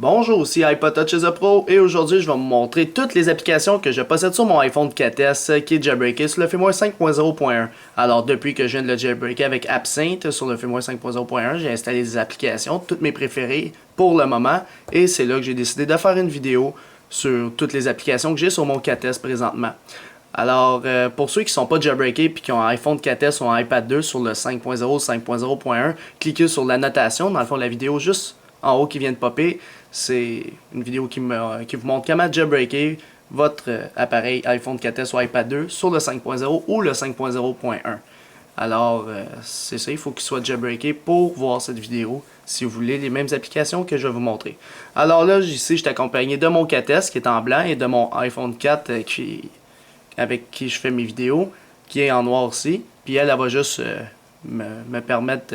Bonjour, ici iPod Touch is a Pro et aujourd'hui je vais vous montrer toutes les applications que je possède sur mon iPhone 4S qui est jailbreaké sur le firmware 5.0.1. Alors depuis que je viens de le jailbreaker avec Absinthe sur le firmware 5.0.1, j'ai installé des applications, toutes mes préférées pour le moment, et c'est là que j'ai décidé de faire une vidéo sur toutes les applications que j'ai sur mon 4S présentement. Alors, pour ceux qui ne sont pas jailbreakés et qui ont un iPhone 4S ou un iPad 2 sur le 5.0, 5.0.1, cliquez sur la notation, dans le fond de la vidéo, juste en haut qui vient de popper. C'est une vidéo qui vous montre comment jailbreaker votre appareil iPhone 4S ou iPad 2 sur le 5.0 ou le 5.0.1. Alors, c'est ça, il faut qu'il soit jailbreaké pour voir cette vidéo si vous voulez les mêmes applications que je vais vous montrer. Alors là, ici, je suis accompagné de mon 4S qui est en blanc et de mon iPhone 4 avec qui je fais mes vidéos, qui est en noir aussi. Puis elle va juste me permettre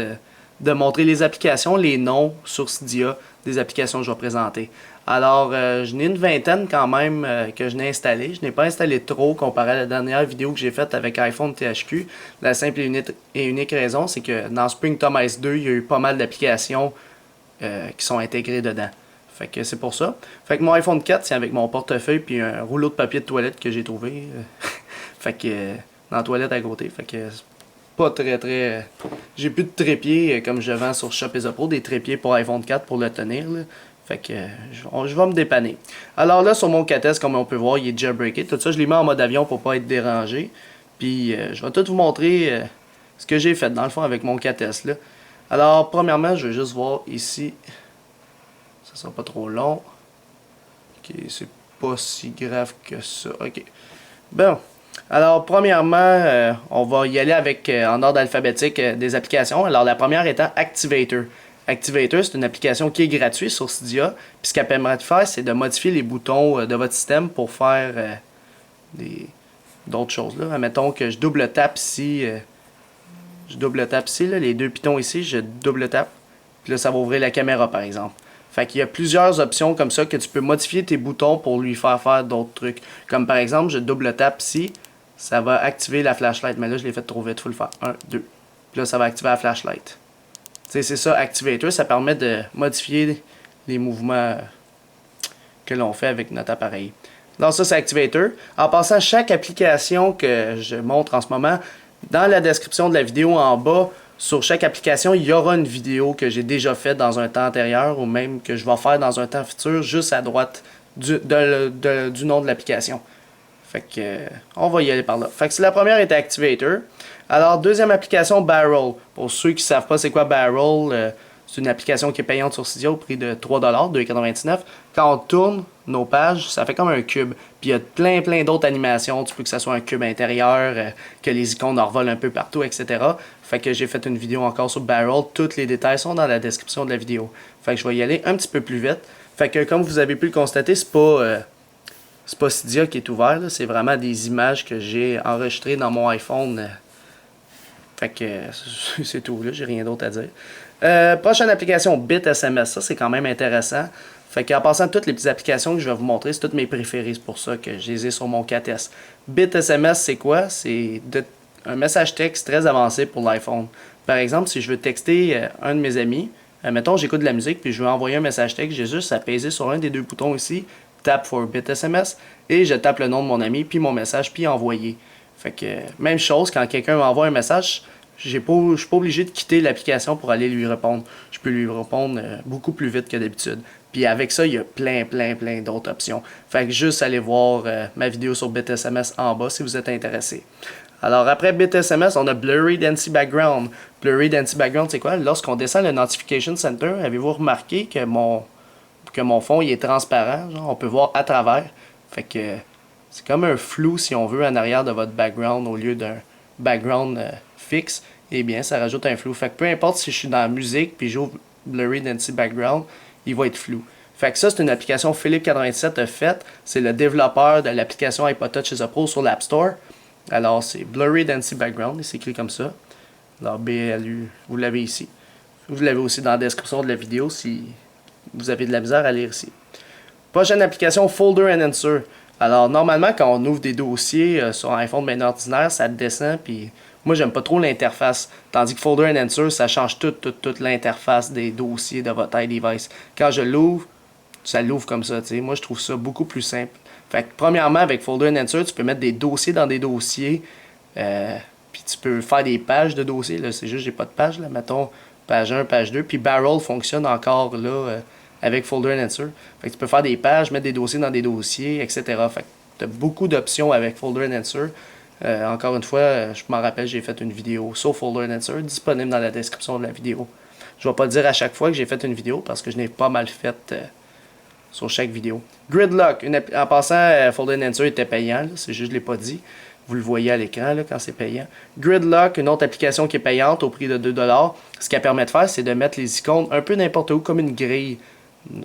de montrer les applications, les noms sur Cydia des applications que je vais présenter. Alors, je n'ai une vingtaine quand même que je n'ai installé. Je n'ai pas installé trop comparé à la dernière vidéo que j'ai faite avec iPhone THQ. La simple et unique raison, c'est que dans Spring Ice 2, il y a eu pas mal d'applications qui sont intégrées dedans. Fait que c'est pour ça. Fait que mon iPhone 4, c'est avec mon portefeuille puis un rouleau de papier de toilette que j'ai trouvé. Fait que dans la toilette à côté. Fait que pas très... J'ai plus de trépied comme je vends sur Shop is a Pro, des trépieds pour iPhone 4 pour le tenir. Là. Fait que je vais me dépanner. Alors là, sur mon 4S, comme on peut voir, il est jailbreaké. Tout ça, je l'ai mis en mode avion pour pas être dérangé. Puis je vais tout vous montrer ce que j'ai fait dans le fond avec mon 4S. Là. Alors, premièrement, je vais juste voir ici. Ça sera pas trop long. Ok, c'est pas si grave que ça. Ok. Bon. Alors, premièrement, on va y aller avec, en ordre alphabétique, des applications. Alors, la première étant Activator. Activator, c'est une application qui est gratuite sur Cydia. Puis ce qu'elle permet de faire, c'est de modifier les boutons de votre système pour faire d'autres choses. Là. Admettons que je double tape ici. Là, les deux pitons ici, je double tape. Puis là, ça va ouvrir la caméra, par exemple. Fait qu'il y a plusieurs options comme ça que tu peux modifier tes boutons pour lui faire d'autres trucs. Comme par exemple, je double tape ici. Ça va activer la flashlight. Mais là, je l'ai fait trop vite. Il faut le faire. 1, 2. Puis là, ça va activer la flashlight. C'est ça, Activator. Ça permet de modifier les mouvements que l'on fait avec notre appareil. Donc ça, c'est Activator. En passant, chaque application que je montre en ce moment, dans la description de la vidéo en bas, sur chaque application, il y aura une vidéo que j'ai déjà faite dans un temps antérieur ou même que je vais faire dans un temps futur, juste à droite du nom de l'application. Fait que, on va y aller par là. Fait que la première était Activator. Alors, deuxième application, Barrel. Pour ceux qui ne savent pas c'est quoi Barrel, c'est une application qui est payante sur Cydia au prix de 3$, 2,99$. Quand on tourne nos pages, ça fait comme un cube. Puis il y a plein d'autres animations. Tu peux que ça soit un cube intérieur, que les icônes envolent un peu partout, etc. Fait que j'ai fait une vidéo encore sur Barrel. Tous les détails sont dans la description de la vidéo. Fait que je vais y aller un petit peu plus vite. Fait que comme vous avez pu le constater, c'est pas Cydia qui est ouvert. C'est vraiment des images que j'ai enregistrées dans mon iPhone. Fait que c'est tout, là, j'ai rien d'autre à dire. Prochaine application, BitSMS, ça c'est quand même intéressant. Fait qu'en passant toutes les petites applications que je vais vous montrer, c'est toutes mes préférées, c'est pour ça que je les ai sur mon 4S. BitSMS, c'est quoi? C'est un message texte très avancé pour l'iPhone. Par exemple, si je veux texter un de mes amis, mettons j'écoute de la musique puis je veux envoyer un message texte, j'ai juste à peser sur un des deux boutons ici, tap for BitSMS, et je tape le nom de mon ami, puis mon message, puis envoyer. Fait que, même chose, quand quelqu'un m'envoie un message, je suis pas obligé de quitter l'application pour aller lui répondre. Je peux lui répondre beaucoup plus vite que d'habitude. Puis avec ça, il y a plein d'autres options. Fait que juste allez voir ma vidéo sur BitSMS en bas si vous êtes intéressé. Alors après BitSMS, on a Blurry Dancy Background. Blurry Dancy Background, c'est quoi? Lorsqu'on descend le Notification Center, avez-vous remarqué que mon fond il est transparent? Genre, on peut voir à travers. Fait que c'est comme un flou, si on veut, en arrière de votre background au lieu d'un background fixe. Eh bien, ça rajoute un flou. Fait que peu importe si je suis dans la musique puis j'ouvre Blurry Dancy Background, il va être flou. Fait que ça, c'est une application Philippe97 a faite. C'est le développeur de l'application iPod Touch is a Pro sur l'App Store. Alors, c'est Blurry Dancy Background. C'est écrit comme ça. Alors, BLU, vous l'avez ici. Vous l'avez aussi dans la description de la vidéo si vous avez de la misère à lire ici. Prochaine application, Folder and Answer. Alors, normalement, quand on ouvre des dossiers sur un iPhone bien ordinaire, ça descend, puis moi, j'aime pas trop l'interface. Tandis que Folder and Answer, ça change toute l'interface des dossiers de votre iDevice. Quand je l'ouvre, ça l'ouvre comme ça, tu sais. Moi, je trouve ça beaucoup plus simple. Fait que, premièrement, avec Folder and Insert, tu peux mettre des dossiers dans des dossiers. Puis tu peux faire des pages de dossiers. Là, c'est juste, j'ai pas de page. Là. Mettons, page 1, page 2. Puis Barrel fonctionne encore là avec Folder and Insert. Fait que tu peux faire des pages, mettre des dossiers dans des dossiers, etc. Fait que tu as beaucoup d'options avec Folder and Insert. Encore une fois, je m'en rappelle, j'ai fait une vidéo sur Folder and Insert, disponible dans la description de la vidéo. Je vais pas le dire à chaque fois que j'ai fait une vidéo parce que je n'ai pas mal fait sur chaque vidéo. Gridlock, en passant, Folder and Insert était payant, c'est juste que je l'ai pas dit. Vous le voyez à l'écran quand c'est payant. Gridlock, une autre application qui est payante au prix de 2$. Ce qu'elle permet de faire, c'est de mettre les icônes un peu n'importe où, comme une grille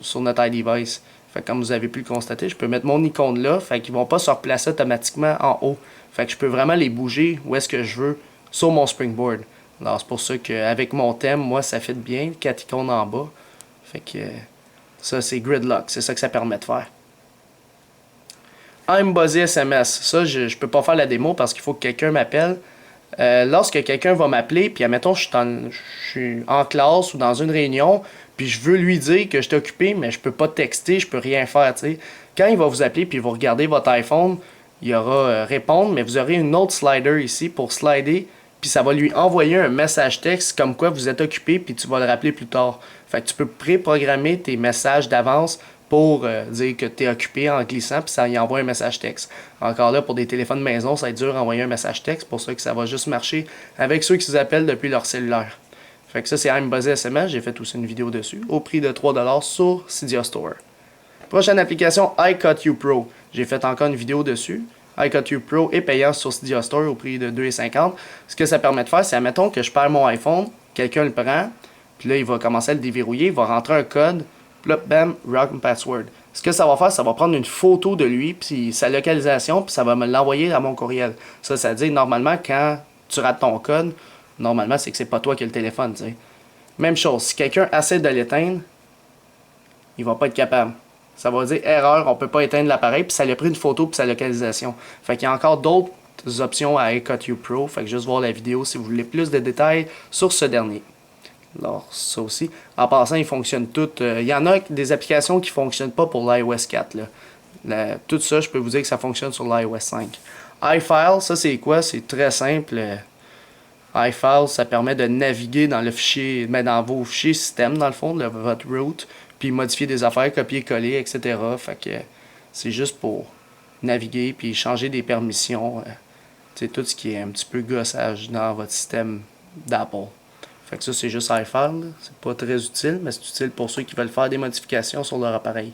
sur notre iDevice. Fait que comme vous avez pu le constater, je peux mettre mon icône là, fait qu'ils vont pas se replacer automatiquement en haut. Fait que je peux vraiment les bouger où est-ce que je veux sur mon Springboard. Alors c'est pour ça qu'avec mon thème, moi ça fit bien, 4 icônes en bas. Fait que ça c'est Gridlock, c'est ça que ça permet de faire. I'm Buzzy SMS, ça je peux pas faire la démo parce qu'il faut que quelqu'un m'appelle. Lorsque quelqu'un va m'appeler, puis admettons je suis en classe ou dans une réunion, puis je veux lui dire que je suis occupé, mais je peux pas texter, je peux rien faire, tu sais. Quand il va vous appeler, puis vous regardez votre iPhone, il y aura répondre, mais vous aurez une autre slider ici pour slider, puis ça va lui envoyer un message texte comme quoi vous êtes occupé, puis tu vas le rappeler plus tard. Fait que tu peux préprogrammer tes messages d'avance pour dire que tu es occupé en glissant, puis ça y envoie un message texte. Encore là, pour des téléphones maison, ça va être dur d'envoyer un message texte, pour ça que ça va juste marcher avec ceux qui vous appellent depuis leur cellulaire. Fait que ça, c'est I'm Buzzy SMS, j'ai fait aussi une vidéo dessus, au prix de 3$ sur Cydia Store. Prochaine application, iCutU Pro. J'ai fait encore une vidéo dessus. iCutU Pro est payant sur Cydia Store au prix de 2,50$. Ce que ça permet de faire, c'est, admettons que je perds mon iPhone, quelqu'un le prend, puis là, il va commencer à le déverrouiller, il va rentrer un code, puis là, bam, wrong password. Ce que ça va faire, ça va prendre une photo de lui, puis sa localisation, puis ça va me l'envoyer à mon courriel. Ça veut dire, normalement, quand tu rates ton code, normalement, c'est que c'est pas toi qui as le téléphone, tu sais. Même chose, si quelqu'un essaie de l'éteindre, il va pas être capable. Ça va dire erreur, on peut pas éteindre l'appareil, puis ça lui a pris une photo puis sa localisation. Fait qu'il y a encore d'autres options à iCutU Pro, fait que juste voir la vidéo si vous voulez plus de détails sur ce dernier. Alors, ça aussi. En passant, ils fonctionnent toutes. Il y en a des applications qui fonctionnent pas pour l'iOS 4. Là. Tout ça, je peux vous dire que ça fonctionne sur l'iOS 5. iFile, ça c'est quoi? C'est très simple. iFile, ça permet de naviguer dans le fichier, mais dans vos fichiers système, dans le fond, de votre root, puis modifier des affaires, copier-coller, etc. Fait que c'est juste pour naviguer, puis changer des permissions. C'est tout ce qui est un petit peu gossage dans votre système d'Apple. Fait que ça, c'est juste iFile. C'est pas très utile, mais c'est utile pour ceux qui veulent faire des modifications sur leur appareil.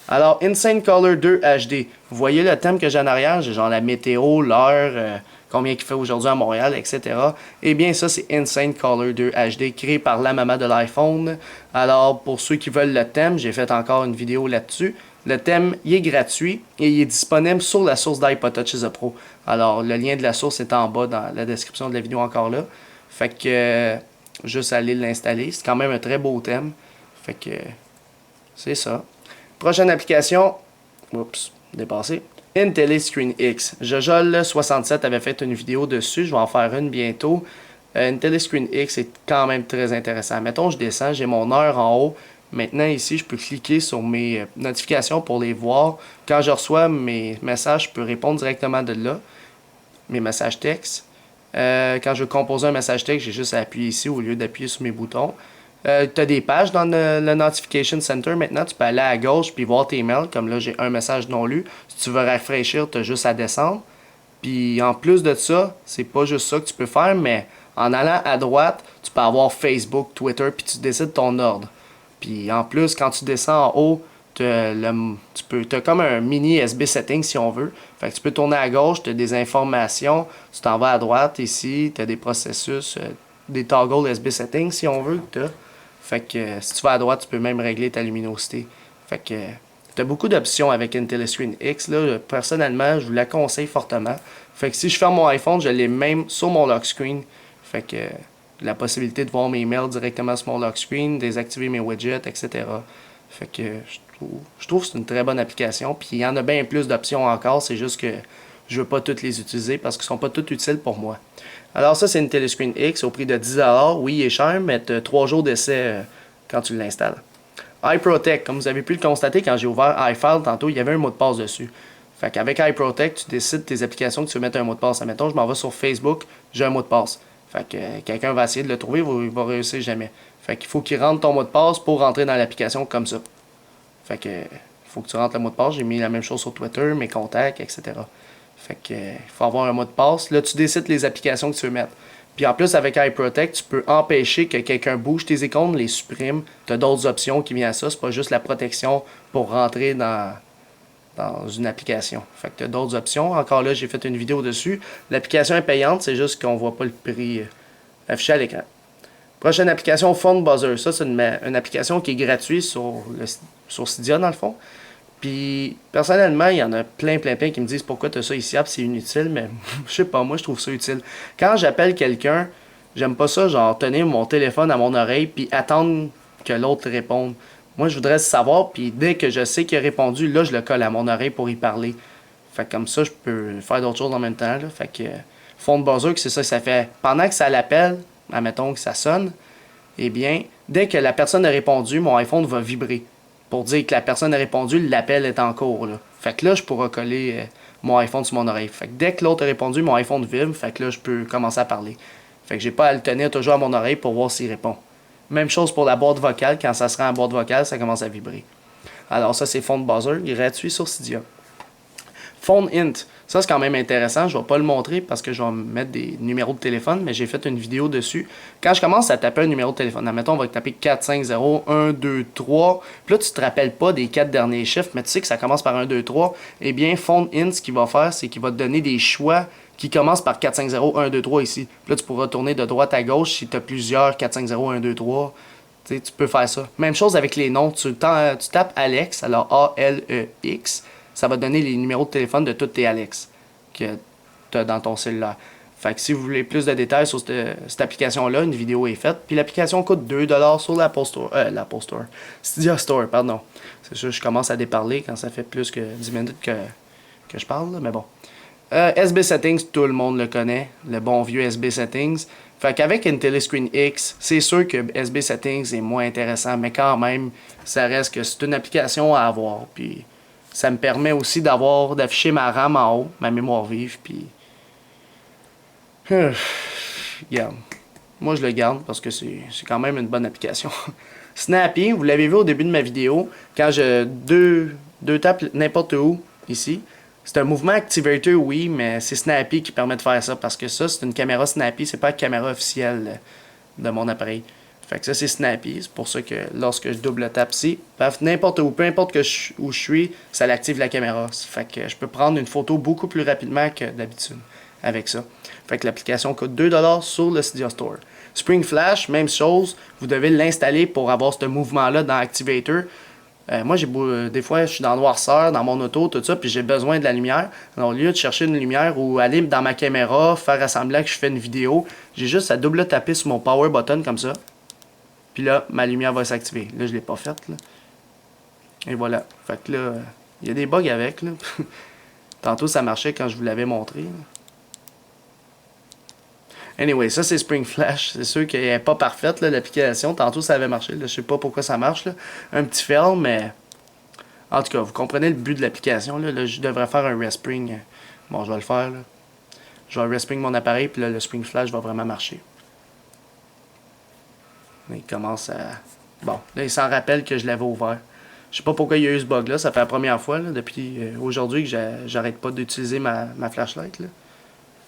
Alors, Insane Color 2 HD. Vous voyez le thème que j'ai en arrière? J'ai genre la météo, l'heure, combien il fait aujourd'hui à Montréal, etc. Eh bien, ça, c'est Insane Color 2 HD, créé par la maman de l'iPhone. Alors, pour ceux qui veulent le thème, j'ai fait encore une vidéo là-dessus. Le thème, il est gratuit et il est disponible sur la source d'iPod Touch is a Pro. Alors, le lien de la source est en bas dans la description de la vidéo encore là. Fait que, juste aller l'installer. C'est quand même un très beau thème. Fait que, c'est ça. Prochaine application, oups, dépassé. IntelliScreen X. Jojol67 avait fait une vidéo dessus, je vais en faire une bientôt. IntelliScreen X est quand même très intéressant. Mettons, je descends, j'ai mon heure en haut. Maintenant, ici, je peux cliquer sur mes notifications pour les voir. Quand je reçois mes messages, je peux répondre directement de là. Mes messages textes. Quand je veux composer un message texte, j'ai juste à appuyer ici au lieu d'appuyer sur mes boutons. Tu as des pages dans le Notification Center maintenant. Tu peux aller à gauche puis voir tes mails. Comme là, j'ai un message non lu. Si tu veux rafraîchir, tu as juste à descendre. Puis en plus de ça, c'est pas juste ça que tu peux faire, mais en allant à droite, tu peux avoir Facebook, Twitter, puis tu décides ton ordre. Puis en plus, quand tu descends en haut, tu as comme un mini SB setting si on veut. Fait que tu peux tourner à gauche, tu as des informations. Tu t'en vas à droite ici, tu as des processus, des toggles SB settings si on veut que tu as. Fait que si tu vas à droite, tu peux même régler ta luminosité. Fait que tu as beaucoup d'options avec IntelliScreen X. Là. Personnellement, je vous la conseille fortement. Fait que si je ferme mon iPhone, je l'ai même sur mon lock screen. Fait que la possibilité de voir mes mails directement sur mon lock screen, désactiver mes widgets, etc. Fait que je trouve que c'est une très bonne application. Puis il y en a bien plus d'options encore. C'est juste que je veux pas toutes les utiliser parce qu'ils sont pas toutes utiles pour moi. Alors ça, c'est une IntelliScreen X au prix de 10$. Oui, il est cher, mais tu as 3 jours d'essai quand tu l'installes. iProtect, comme vous avez pu le constater quand j'ai ouvert iFile tantôt, il y avait un mot de passe dessus. Fait qu'avec iProtect, tu décides tes applications que tu veux mettre un mot de passe. Admettons, je m'en vais sur Facebook, j'ai un mot de passe. Fait que quelqu'un va essayer de le trouver, il va réussir jamais. Fait qu'il faut qu'il rentre ton mot de passe pour rentrer dans l'application comme ça. Fait que il faut que tu rentres le mot de passe. J'ai mis la même chose sur Twitter, mes contacts, etc. Fait que il faut avoir un mot de passe. Là, tu décides les applications que tu veux mettre. Puis en plus, avec iProtect, tu peux empêcher que quelqu'un bouge tes icônes, les supprime. Tu as d'autres options qui viennent à ça. C'est pas juste la protection pour rentrer dans une application. Fait que tu as d'autres options. Encore là, j'ai fait une vidéo dessus. L'application est payante, c'est juste qu'on voit pas le prix affiché à l'écran. Prochaine application, Phone Buzzer. Ça, c'est une application qui est gratuite sur Cydia, dans le fond. Puis, personnellement, il y en a plein qui me disent pourquoi tu as ça ici, c'est inutile, mais je sais pas, moi, je trouve ça utile. Quand j'appelle quelqu'un, j'aime pas ça, genre, tenir mon téléphone à mon oreille, puis attendre que l'autre réponde. Moi, je voudrais savoir, puis dès que je sais qu'il a répondu, là, je le colle à mon oreille pour y parler. Fait que comme ça, je peux faire d'autres choses en même temps, là. Fait que, Phone Buzzer, c'est ça que ça fait. Pendant que ça l'appelle, admettons que ça sonne, eh bien, dès que la personne a répondu, mon iPhone va vibrer. Pour dire que la personne a répondu, l'appel est en cours. Là. Fait que là, je pourrais coller mon iPhone sur mon oreille. Fait que dès que l'autre a répondu, mon iPhone vibre. Fait que là, je peux commencer à parler. Fait que j'ai pas à le tenir toujours à mon oreille pour voir s'il répond. Même chose pour la boîte vocale. Quand ça sera en boîte vocale, ça commence à vibrer. Alors ça, c'est Phone Buzzer, gratuit sur Cydia. Phone Int. Ça, c'est quand même intéressant. Je vais pas le montrer parce que je vais mettre des numéros de téléphone, mais j'ai fait une vidéo dessus. Quand je commence à taper un numéro de téléphone, admettons, on va taper 4, 5, 0, 1, 2, 3. Puis là, tu te rappelles pas des 4 derniers chiffres, mais tu sais que ça commence par 1, 2, 3. Eh bien, Phone Int, ce qu'il va faire, c'est qu'il va te donner des choix qui commencent par 4, 5, 0, 1, 2, 3 ici. Puis là, tu pourras tourner de droite à gauche si tu as plusieurs 4, 5, 0, 1, 2, 3. Tu sais, tu peux faire ça. Même chose avec les noms. Tu tapes Alex, alors A-L-E-X. Ça va donner les numéros de téléphone de tous tes Alex que tu as dans ton cellulaire. Fait que si vous voulez plus de détails sur cette application-là, une vidéo est faite. Puis l'application coûte 2$ sur l'Apple Store. Cydia Store, pardon. C'est sûr, je commence à déparler quand ça fait plus que 10 minutes que je parle, là, mais bon. SB Settings, tout le monde le connaît. Le bon vieux SB Settings. Fait qu'avec IntelliScreen X, c'est sûr que SB Settings est moins intéressant, mais quand même, ça reste que c'est une application à avoir. Puis ça me permet aussi d'afficher ma RAM en haut, ma mémoire vive, puis... Regarde. Moi, je le garde parce que c'est quand même une bonne application. Snappy, vous l'avez vu au début de ma vidéo, quand je deux tapes n'importe où, ici. C'est un mouvement activator, oui, mais c'est Snappy qui permet de faire ça, parce que ça, c'est une caméra Snappy, c'est pas la caméra officielle de mon appareil. Fait que ça, c'est Snappy. C'est pour ça que lorsque je double tape ici, paf, n'importe où, peu importe où je suis, ça l'active la caméra. Fait que je peux prendre une photo beaucoup plus rapidement que d'habitude avec ça. Fait que l'application coûte 2$ sur le Cydia Store. Spring Flash, même chose. Vous devez l'installer pour avoir ce mouvement-là dans Activator. Moi, des fois, je suis dans le noirceur, dans mon auto, tout ça, puis j'ai besoin de la lumière. Alors, au lieu de chercher une lumière ou aller dans ma caméra, faire semblant que je fais une vidéo, j'ai juste à double taper sur mon power button comme ça. Puis là, ma lumière va s'activer. Là, je l'ai pas faite, là. Et voilà. Fait que là, il y a des bugs avec, là. Tantôt, ça marchait quand je vous l'avais montré, là. Anyway, ça, c'est Spring Flash. C'est sûr qu'elle n'est pas parfaite, l'application. Tantôt, ça avait marché, là. Je sais pas pourquoi ça marche, là. Un petit fail, mais... En tout cas, vous comprenez le but de l'application, là. Là, je devrais faire un respring. Bon, je vais le faire, là. Je vais respring mon appareil, puis là, le Spring Flash va vraiment marcher. Il commence à... Bon, là, il s'en rappelle que je l'avais ouvert. Je sais pas pourquoi il y a eu ce bug-là. Ça fait la première fois, là, depuis aujourd'hui, que j'arrête pas d'utiliser ma flashlight, là.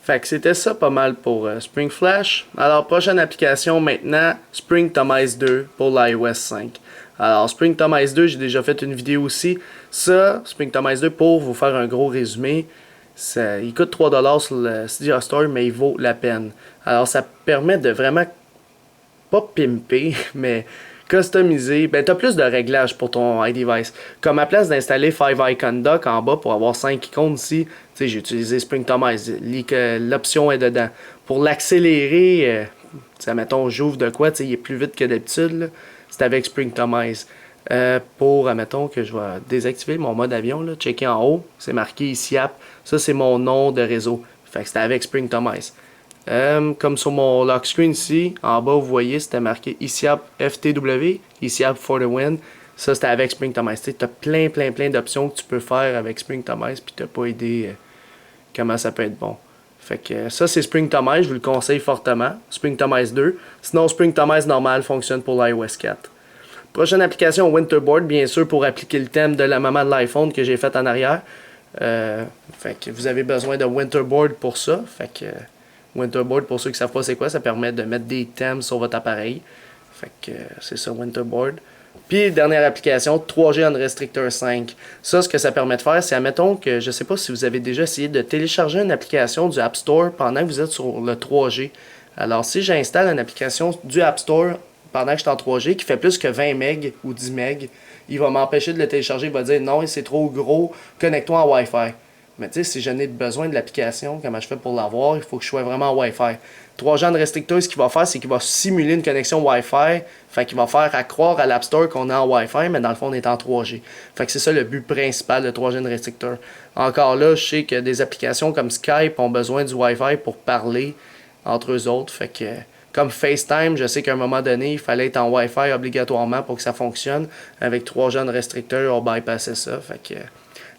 Fait que c'était ça pas mal pour Spring Flash. Alors, prochaine application maintenant, Springtomize 2 pour l'iOS 5. Alors, Springtomize 2, j'ai déjà fait une vidéo aussi. Ça, Springtomize 2, pour vous faire un gros résumé, il coûte 3$ sur le Cydia Store, mais il vaut la peine. Alors, ça permet de vraiment pas pimper, mais customiser. Ben, tu as plus de réglages pour ton iDevice. Comme à place d'installer 5-Icon Dock en bas pour avoir 5 icônes ici, j'ai utilisé Springtomize. L'option est dedans. Pour l'accélérer, mettons, j'ouvre de quoi, il est plus vite que d'habitude. C'est avec Springtomize. Admettons que je vais désactiver mon mode avion, là, checker en haut, c'est marqué ICIAP. Ça, c'est mon nom de réseau. Fait que c'était avec Springtomize. Comme sur mon lock screen ici, en bas, vous voyez, c'était marqué ICIAP FTW, ICIAP for the win. Ça, c'était avec Spring Thomas. Tu as plein d'options que tu peux faire avec Spring Thomas, puis tu n'as pas idée comment ça peut être bon. Fait que ça, c'est Spring Thomas, je vous le conseille fortement. Spring Thomas 2. Sinon, Spring Thomas normal fonctionne pour l'iOS 4. Prochaine application, Winterboard, bien sûr, pour appliquer le thème de la maman de l'iPhone que j'ai fait en arrière. Fait que vous avez besoin de Winterboard pour ça. Fait que Winterboard, pour ceux qui ne savent pas c'est quoi, ça permet de mettre des thèmes sur votre appareil. Fait que c'est ça, Winterboard. Puis, dernière application, 3G Unrestrictor 5. Ça, ce que ça permet de faire, c'est, admettons que, je ne sais pas si vous avez déjà essayé de télécharger une application du App Store pendant que vous êtes sur le 3G. Alors, si j'installe une application du App Store pendant que je suis en 3G qui fait plus que 20 MB ou 10 MB, il va m'empêcher de le télécharger. Il va dire non, c'est trop gros, connecte-toi en Wi-Fi. Mais tu sais, si je n'ai besoin de l'application, comment je fais pour l'avoir, il faut que je sois vraiment en Wi-Fi. 3G Unrestrictor, ce qu'il va faire, c'est qu'il va simuler une connexion Wi-Fi. Fait qu'il va faire à croire à l'App Store qu'on est en Wi-Fi, mais dans le fond, on est en 3G. Fait que c'est ça le but principal de 3G Unrestrictor. Encore là, je sais que des applications comme Skype ont besoin du Wi-Fi pour parler entre eux autres. Fait que, comme FaceTime, je sais qu'à un moment donné, il fallait être en Wi-Fi obligatoirement pour que ça fonctionne. Avec 3G Unrestrictor, on bypassait ça. Fait que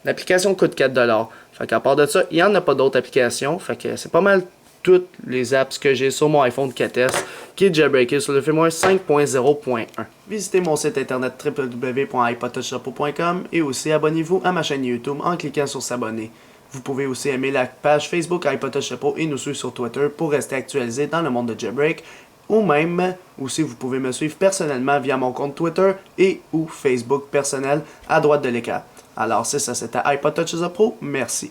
l'application coûte 4$. Fait qu'à part de ça, il n'y en a pas d'autres applications. Fait que c'est pas mal toutes les apps que j'ai sur mon iPhone 4S qui est jailbreaké sur le firmware 5.0.1. Visitez mon site internet www.ipodtouchchapeau.com et aussi abonnez-vous à ma chaîne YouTube en cliquant sur s'abonner. Vous pouvez aussi aimer la page Facebook iPodtouchchapeau et nous suivre sur Twitter pour rester actualisé dans le monde de Jailbreak. Ou même, aussi vous pouvez me suivre personnellement via mon compte Twitter et ou Facebook personnel à droite de l'écran. Alors c'est ça, c'était iPodtouchchapeau. Merci.